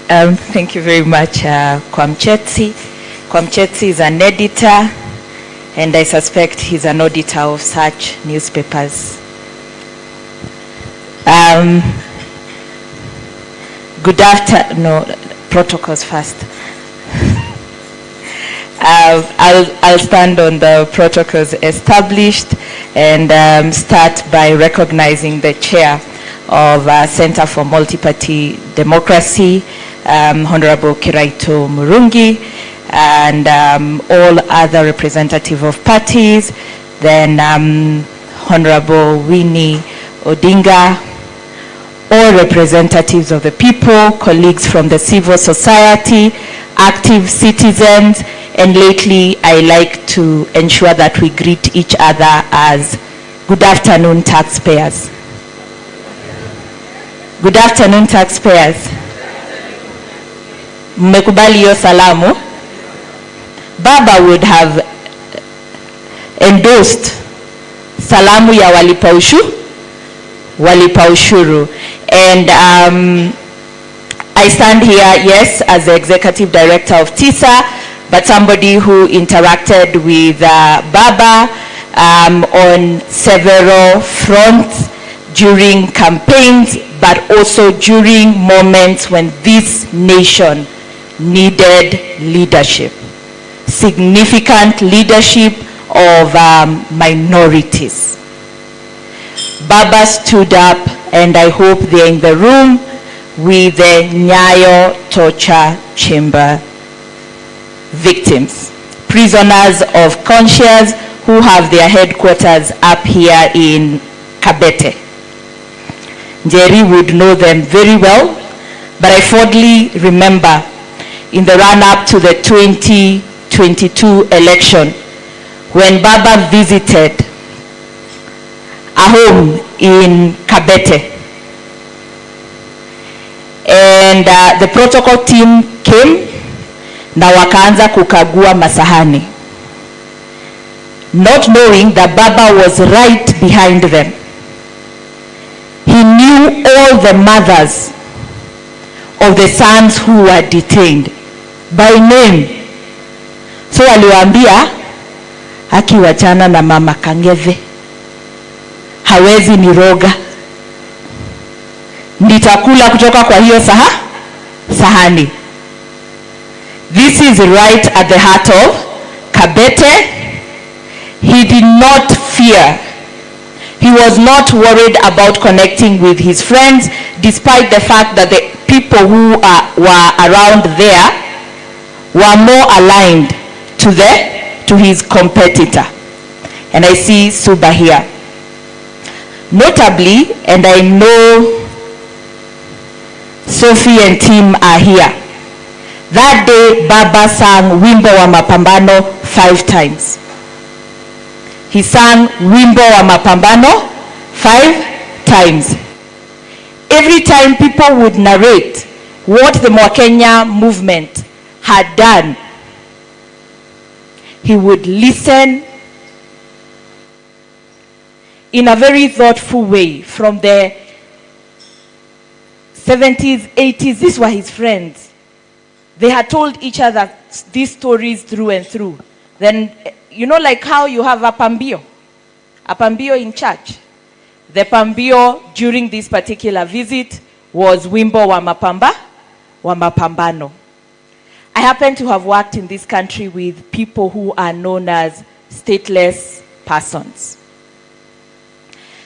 Thank you very much, Kwamchetsi. Kwamchetsi is an editor, and I suspect he's an auditor of such newspapers. Good afternoon. No, protocols first. I'll stand on the protocols established and start by recognizing the chair of Center for Multi-Party Democracy, Honorable Kiraito Murungi, and all other representative of parties, then Honorable Winnie Odinga, all representatives of the people, colleagues from the civil society, active citizens, and lately I like to ensure that we greet each other as good afternoon taxpayers. Good afternoon taxpayers. Mmekubali hiyo salamu. Baba would have endorsed salamu ya walipa ushuru. And I stand here, yes, as the executive director of TISA, but somebody who interacted with Baba on several fronts during campaigns, but also during moments when this nation needed leadership, significant leadership of minorities. Baba stood up, and I hope they're in the room, with the Nyayo torture chamber victims, prisoners of conscience who have their headquarters up here in Kabete. Jerry would know them very well, but I fondly remember in the run-up to the 2022 election when Baba visited a home in Kabete. And the protocol team came na wakaanza kukagua masahani, not knowing that Baba was right behind them. He knew all the mothers of the sons who were detained by name. So aliwaambia, akiwachana na mama Kangeve, hawezi niroga, nitakula kutoka kwa hiyo sahani. This is right at the heart of Kabete. He did not fear. He was not worried about connecting with his friends, despite the fact that the people who were around there were more aligned to his competitor. And I see Suba here. Notably, and I know Sophie and Tim are here, that day Baba sang Wimbo wa Mapambano 5 times. He sang Wimbo wa Mapambano 5 times. Every time people would narrate what the Mwakenya movement had done, he would listen in a very thoughtful way. From the 70s, 80s, these were his friends. They had told each other these stories through and through. Then, you know, like how you have a pambio in church. The pambio during this particular visit was Wimbo wa Mapambano. I happen to have worked in this country with people who are known as stateless persons.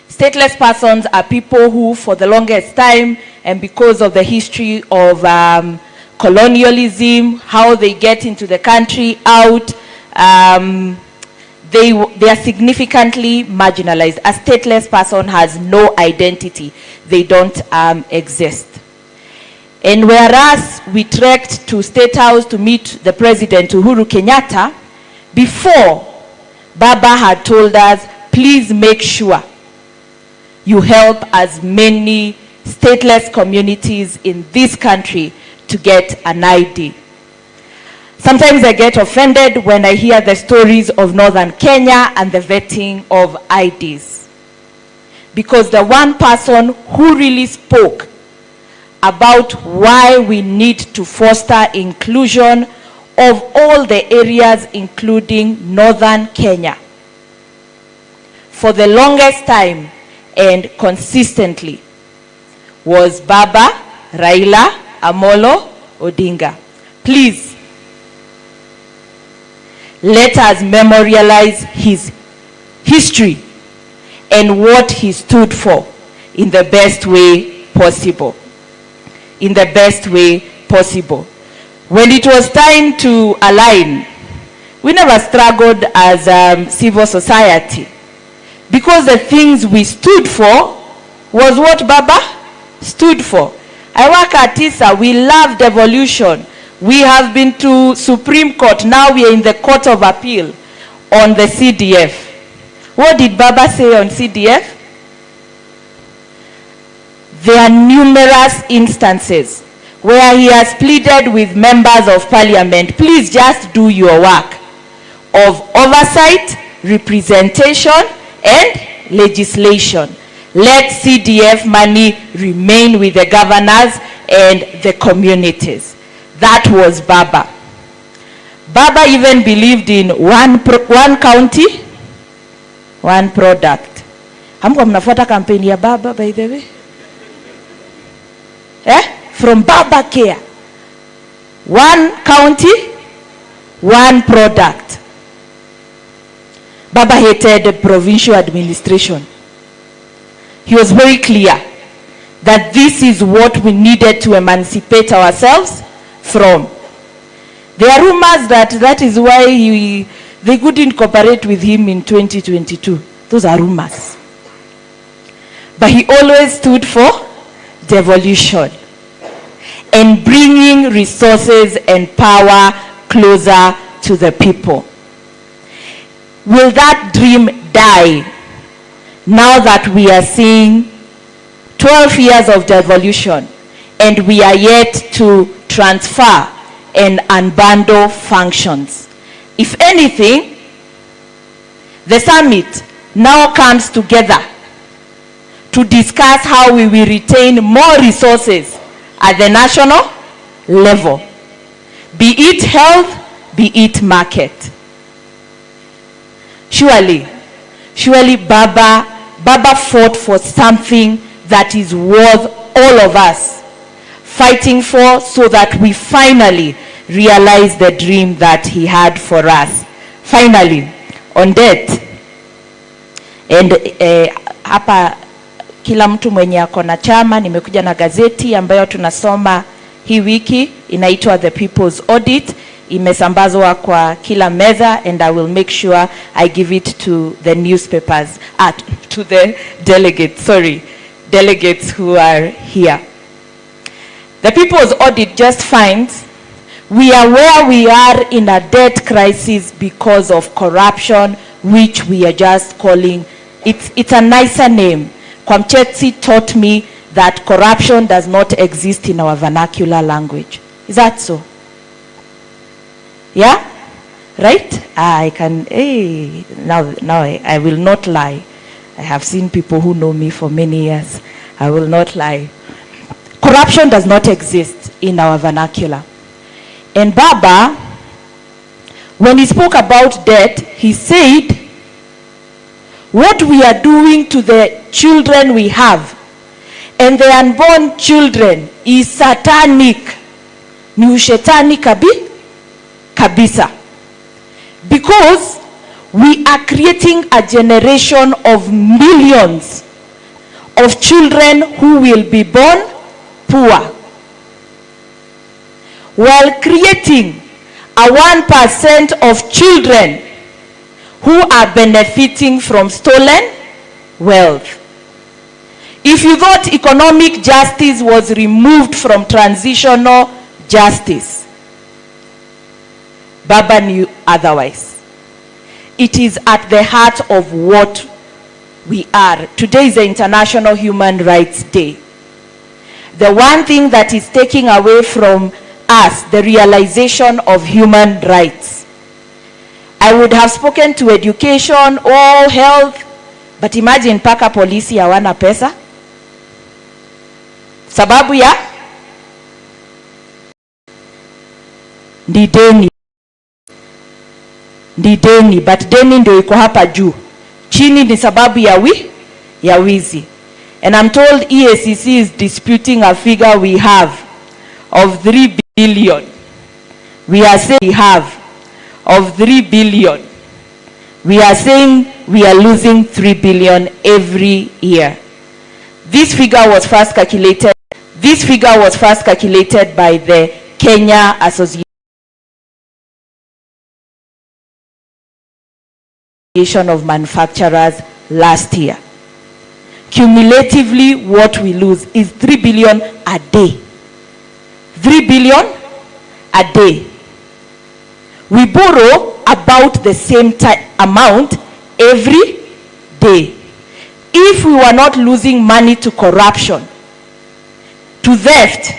Stateless persons are people who, for the longest time, and because of the history of colonialism, how they get into the country, out, they are significantly marginalized. A stateless person has no identity. They don't exist. And whereas we trekked to State House to meet the President, Uhuru Kenyatta, before, Baba had told us, please make sure you help as many stateless communities in this country to get an ID. Sometimes I get offended when I hear the stories of Northern Kenya and the vetting of IDs. Because the one person who really spoke about why we need to foster inclusion of all the areas, including northern Kenya. For the longest time and consistently was Baba Raila Amolo Odinga. Please, let us memorialize his history and what he stood for in the best way possible. In the best way possible. When it was time to align, we never struggled as civil society, because the things we stood for was what Baba stood for. I work at ISA, we love devolution. We have been to Supreme Court, now we are in the Court of Appeal on the CDF. What did Baba say on CDF? There are numerous instances where he has pleaded with members of parliament, please just do your work of oversight, representation, and legislation. Let CDF money remain with the governors and the communities. That was Baba. Baba even believed in one county, one product. Hamko mnafuata kampeni ya Baba, by the way? From Baba Care. One county, one product. Baba hated provincial administration. He was very clear that this is what we needed to emancipate ourselves from. There are rumors that is why they couldn't cooperate with him in 2022. Those are rumors. But he always stood for devolution and bringing resources and power closer to the people. Will that dream die now that we are seeing 12 years of devolution and we are yet to transfer and unbundle functions? If anything, the summit now comes together to discuss how we will retain more resources at the national level, be it health, be it market. Surely Baba fought for something that is worth all of us fighting for, so that we finally realize the dream that he had for us. Finally, on debt, and hapa kila mtu mwenye ako na chama, nimekuja na gazeti ambayo tunasoma hii wiki, inaitwa The People's Audit. Imesambazwa kwa kila meza, and I will make sure I give it to the newspapers, to the delegates who are here. The People's Audit just finds we are where we are in a debt crisis because of corruption, which we are just calling, it's a nicer name. Kwamchetsi taught me that corruption does not exist in our vernacular language. Is that so? Yeah? Right? I can, now I will not lie. I have seen people who know me for many years. I will not lie. Corruption does not exist in our vernacular. And Baba, when he spoke about debt, he said, what we are doing to the children we have and the unborn children is satanic. Ni ushetani kabisa. Because we are creating a generation of millions of children who will be born poor, while creating a 1% of children who are benefiting from stolen wealth. If you thought economic justice was removed from transitional justice, Baba knew otherwise. It is at the heart of what we are. Today is the International Human Rights Day. The one thing that is taking away from us the realization of human rights. I would have spoken to education or health, but imagine paka polisi hawana pesa sababu ya ni deni. Ni deni, but deni ndio iko hapa juu. Chini ni sababu ya wizi. And I'm told EACC is disputing a figure we have of 3 billion. We are saying we have of 3 billion. We are saying we are losing 3 billion every year. This figure was first calculated by the Kenya Association of Manufacturers last year. Cumulatively, what we lose is 3 billion a day. 3 billion a day. We borrow about the same amount every day. If we were not losing money to corruption, to theft,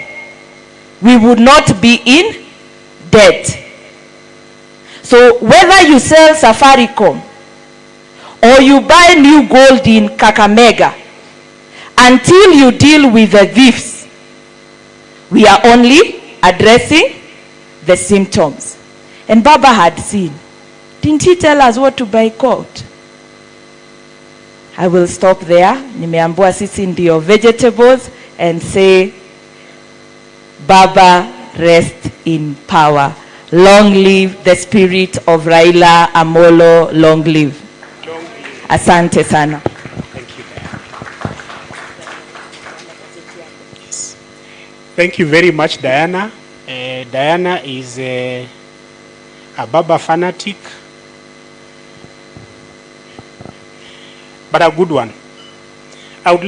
we would not be in debt. So whether you sell Safaricom or you buy new gold in Kakamega, until you deal with the thieves, we are only addressing the symptoms. And Baba had seen. Didn't he tell us what to boycott? I will stop there. Nimeambua sisi ndio vegetables, and say, Baba, rest in power. Long live the spirit of Raila Amolo, long live. Asante sana. Thank you. Yes. Thank you very much, Diana. Diana is a Baba fanatic, but a good one. I would